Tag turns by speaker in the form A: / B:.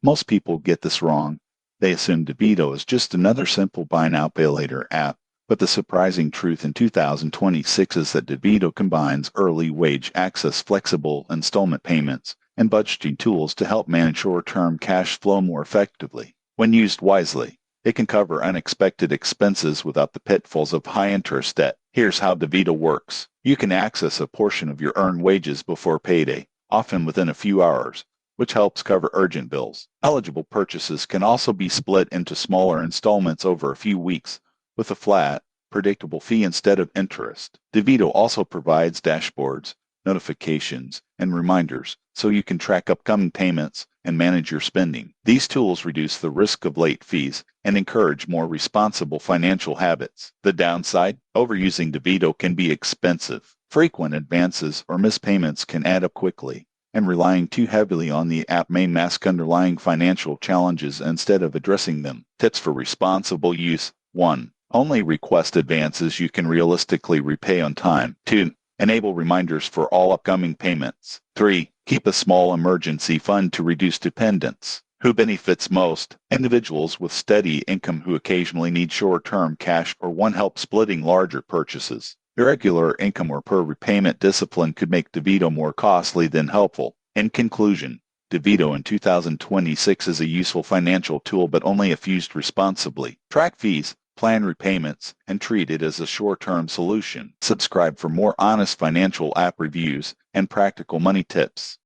A: Most people get this wrong. They assume DeVito is just another simple buy now pay later app. But the surprising truth in 2026 is that DeVito combines early wage access, flexible installment payments, and budgeting tools to help manage short-term cash flow more effectively. When used wisely, it can cover unexpected expenses without the pitfalls of high-interest debt. Here's how DeVito works. You can access a portion of your earned wages before payday, often within a few hours, which helps cover urgent bills. Eligible purchases can also be split into smaller installments over a few weeks, with a flat, predictable fee instead of interest. DeVito also provides dashboards, notifications, and reminders so you can track upcoming payments and manage your spending. These tools reduce the risk of late fees and encourage more responsible financial habits. The downside: overusing DeVito can be expensive. Frequent advances or missed payments can add up quickly, and relying too heavily on the app may mask underlying financial challenges instead of addressing them. Tips for responsible use: 1. Only request advances you can realistically repay on time. 2. Enable reminders for all upcoming payments. 3. Keep a small emergency fund to reduce dependence. Who benefits most? Individuals with steady income who occasionally need short-term cash or want help splitting larger purchases. Irregular income or poor repayment discipline could make DeVito more costly than helpful. In conclusion, DeVito in 2026 is a useful financial tool, but only if used responsibly. Track fees, plan repayments, and treat it as a short-term solution. Subscribe for more honest financial app reviews and practical money tips.